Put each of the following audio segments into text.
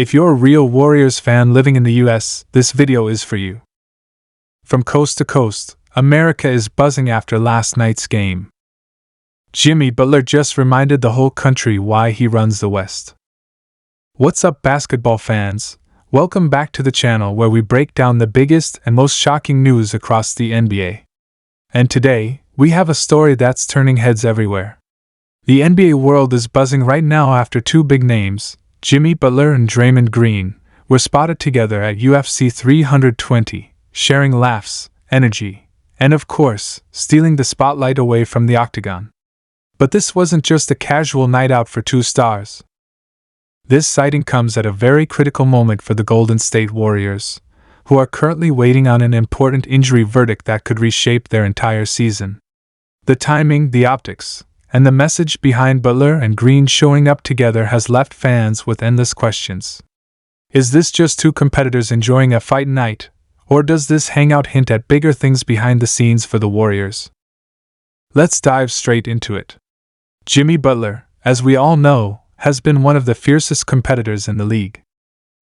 If you're a real Warriors fan living in the US, this video is for you. From coast to coast, America is buzzing after last night's game. Jimmy Butler just reminded the whole country why he runs the West. What's up, basketball fans? Welcome back to the channel where we break down the biggest and most shocking news across the NBA. And today, we have a story that's turning heads everywhere. The NBA world is buzzing right now after two big names, Jimmy Butler and Draymond Green, were spotted together at UFC 320, sharing laughs, energy, and of course, stealing the spotlight away from the octagon. But this wasn't just a casual night out for two stars. This sighting comes at a very critical moment for the Golden State Warriors, who are currently waiting on an important injury verdict that could reshape their entire season. The timing, the optics, and the message behind Butler and Green showing up together has left fans with endless questions. Is this just two competitors enjoying a fight night, or does this hangout hint at bigger things behind the scenes for the Warriors? Let's dive straight into it. Jimmy Butler, as we all know, has been one of the fiercest competitors in the league.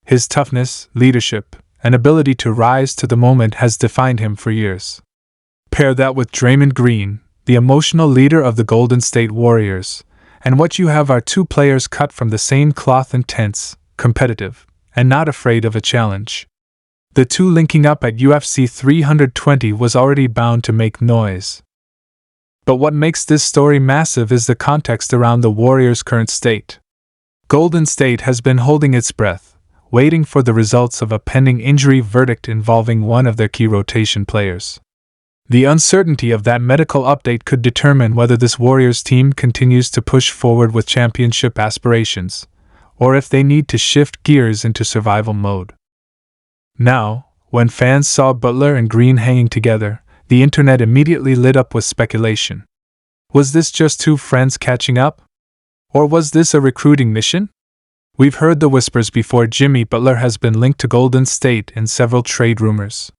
His toughness, leadership, and ability to rise to the moment has defined him for years. Pair that with Draymond Green, the emotional leader of the Golden State Warriors, and what you have are two players cut from the same cloth, intense, competitive, and not afraid of a challenge. The two linking up at UFC 320 was already bound to make noise. But what makes this story massive is the context around the Warriors' current state. Golden State has been holding its breath, waiting for the results of a pending injury verdict involving one of their key rotation players. The uncertainty of that medical update could determine whether this Warriors team continues to push forward with championship aspirations, or if they need to shift gears into survival mode. Now, when fans saw Butler and Green hanging together, the internet immediately lit up with speculation. Was this just two friends catching up? Or was this a recruiting mission? We've heard the whispers before. Jimmy Butler has been linked to Golden State in several trade rumors.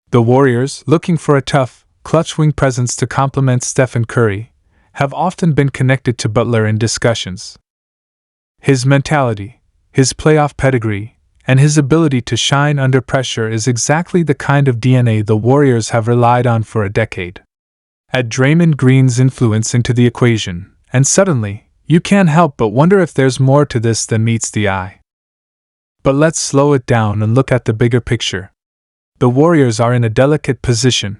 The Warriors, looking for a tough, clutch wing presence to complement Stephen Curry, have often been connected to Butler in discussions. His mentality, his playoff pedigree, and his ability to shine under pressure is exactly the kind of DNA the Warriors have relied on for a decade. Add Draymond Green's influence into the equation, and suddenly, you can't help but wonder if there's more to this than meets the eye. But let's slow it down and look at the bigger picture. The Warriors are in a delicate position.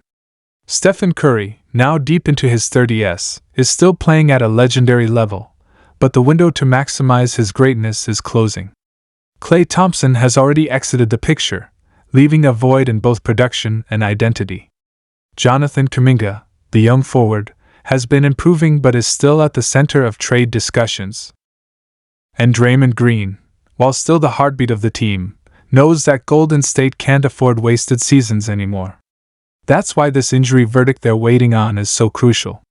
Stephen Curry, now deep into his 30s, is still playing at a legendary level, but the window to maximize his greatness is closing. Klay Thompson has already exited the picture, leaving a void in both production and identity. Jonathan Kuminga, the young forward, has been improving but is still at the center of trade discussions. And Draymond Green, while still the heartbeat of the team, knows that Golden State can't afford wasted seasons anymore. That's why this injury verdict they're waiting on is so crucial.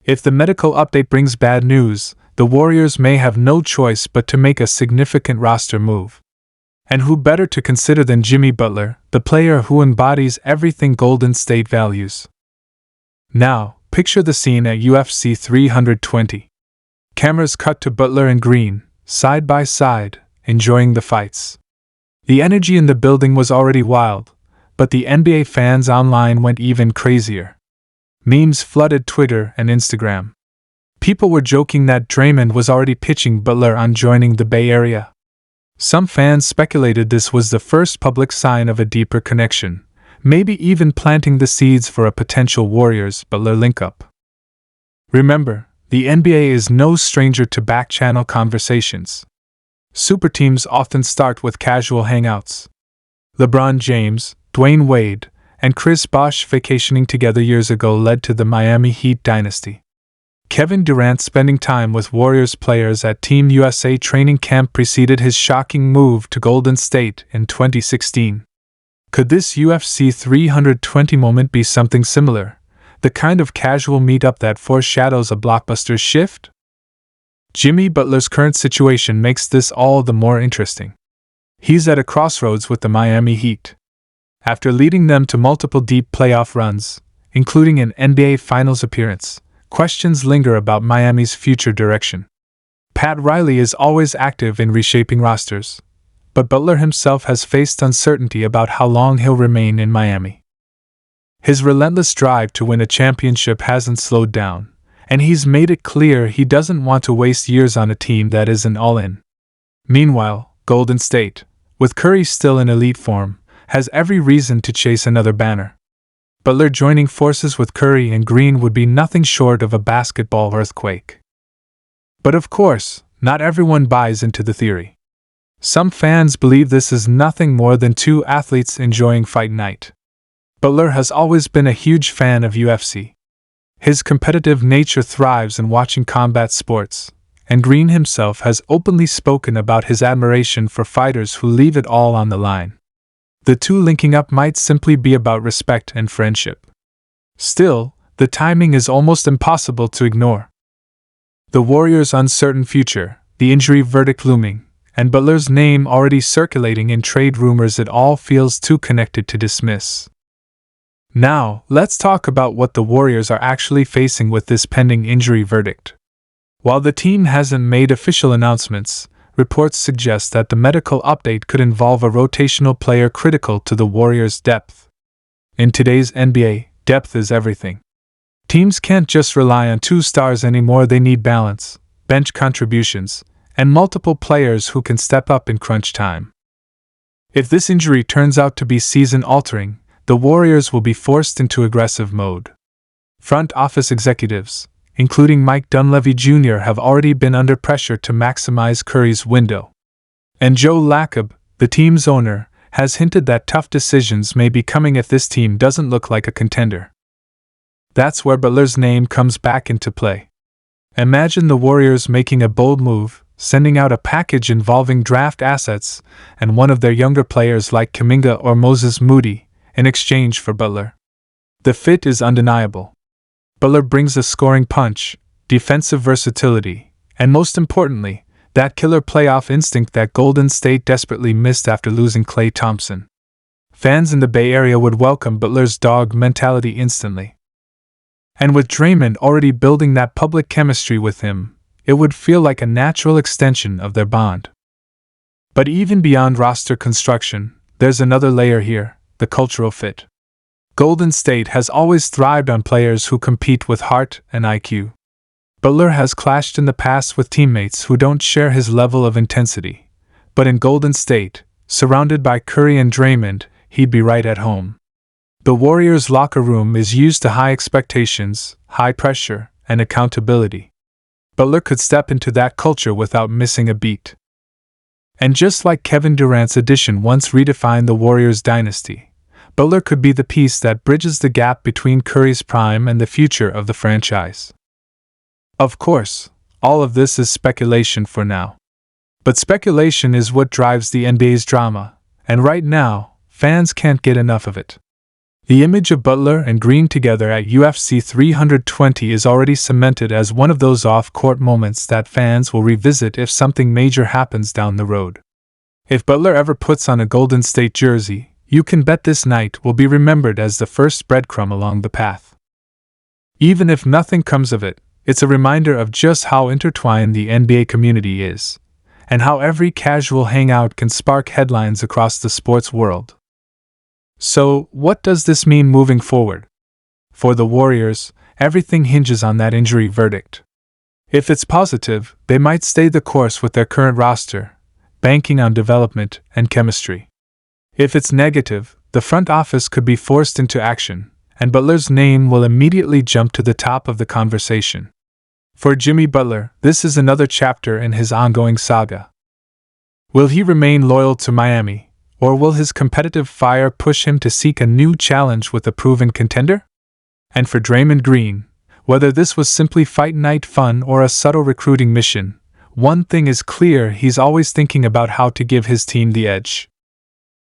If the medical update brings bad news, the Warriors may have no choice but to make a significant roster move. And who better to consider than Jimmy Butler, the player who embodies everything Golden State values? Now, picture the scene at UFC 320. Cameras cut to Butler and Green, side by side, enjoying the fights. The energy in the building was already wild, but the NBA fans online went even crazier. Memes flooded Twitter and Instagram. People were joking that Draymond was already pitching Butler on joining the Bay Area. Some fans speculated this was the first public sign of a deeper connection, maybe even planting the seeds for a potential Warriors-Butler link-up. Remember, the NBA is no stranger to back-channel conversations. Superteams often start with casual hangouts. LeBron James, Dwayne Wade, and Chris Bosh vacationing together years ago led to the Miami Heat dynasty. Kevin Durant spending time with Warriors players at Team USA training camp preceded his shocking move to Golden State in 2016. Could this UFC 320 moment be something similar, the kind of casual meetup that foreshadows a blockbuster shift? Jimmy Butler's current situation makes this all the more interesting. He's at a crossroads with the Miami Heat. After leading them to multiple deep playoff runs, including an NBA Finals appearance, questions linger about Miami's future direction. Pat Riley is always active in reshaping rosters, but Butler himself has faced uncertainty about how long he'll remain in Miami. His relentless drive to win a championship hasn't slowed down, and he's made it clear he doesn't want to waste years on a team that isn't all in. Meanwhile, Golden State, with Curry still in elite form, has every reason to chase another banner. Butler joining forces with Curry and Green would be nothing short of a basketball earthquake. But of course, not everyone buys into the theory. Some fans believe this is nothing more than two athletes enjoying fight night. Butler has always been a huge fan of UFC. His competitive nature thrives in watching combat sports, and Green himself has openly spoken about his admiration for fighters who leave it all on the line. The two linking up might simply be about respect and friendship. Still, the timing is almost impossible to ignore. The Warriors' uncertain future, the injury verdict looming, and Butler's name already circulating in trade rumors, it all feels too connected to dismiss. Now, let's talk about what the Warriors are actually facing with this pending injury verdict. While the team hasn't made official announcements, reports suggest that the medical update could involve a rotational player critical to the Warriors' depth. In today's NBA, depth is everything. Teams can't just rely on two stars anymore, they need balance, bench contributions, and multiple players who can step up in crunch time. If this injury turns out to be season-altering, the Warriors will be forced into aggressive mode. Front office executives, including Mike Dunleavy Jr., have already been under pressure to maximize Curry's window. And Joe Lacob, the team's owner, has hinted that tough decisions may be coming if this team doesn't look like a contender. That's where Butler's name comes back into play. Imagine the Warriors making a bold move, sending out a package involving draft assets and one of their younger players like Kuminga or Moses Moody, in exchange for Butler. The fit is undeniable. Butler brings a scoring punch, defensive versatility, and most importantly, that killer playoff instinct that Golden State desperately missed after losing Klay Thompson. Fans in the Bay Area would welcome Butler's dog mentality instantly. And with Draymond already building that public chemistry with him, it would feel like a natural extension of their bond. But even beyond roster construction, there's another layer here, the cultural fit. Golden State has always thrived on players who compete with heart and IQ. Butler has clashed in the past with teammates who don't share his level of intensity, but in Golden State, surrounded by Curry and Draymond, he'd be right at home. The Warriors' locker room is used to high expectations, high pressure, and accountability. Butler could step into that culture without missing a beat. And just like Kevin Durant's addition once redefined the Warriors' dynasty, Butler could be the piece that bridges the gap between Curry's prime and the future of the franchise. Of course, all of this is speculation for now. But speculation is what drives the NBA's drama, and right now, fans can't get enough of it. The image of Butler and Green together at UFC 320 is already cemented as one of those off-court moments that fans will revisit if something major happens down the road. If Butler ever puts on a Golden State jersey, you can bet this night will be remembered as the first breadcrumb along the path. Even if nothing comes of it, it's a reminder of just how intertwined the NBA community is, and how every casual hangout can spark headlines across the sports world. So, what does this mean moving forward? For the Warriors, everything hinges on that injury verdict. If it's positive, they might stay the course with their current roster, banking on development and chemistry. If it's negative, the front office could be forced into action, and Butler's name will immediately jump to the top of the conversation. For Jimmy Butler, this is another chapter in his ongoing saga. Will he remain loyal to Miami? Or will his competitive fire push him to seek a new challenge with a proven contender? And for Draymond Green, whether this was simply fight night fun or a subtle recruiting mission, one thing is clear: he's always thinking about how to give his team the edge.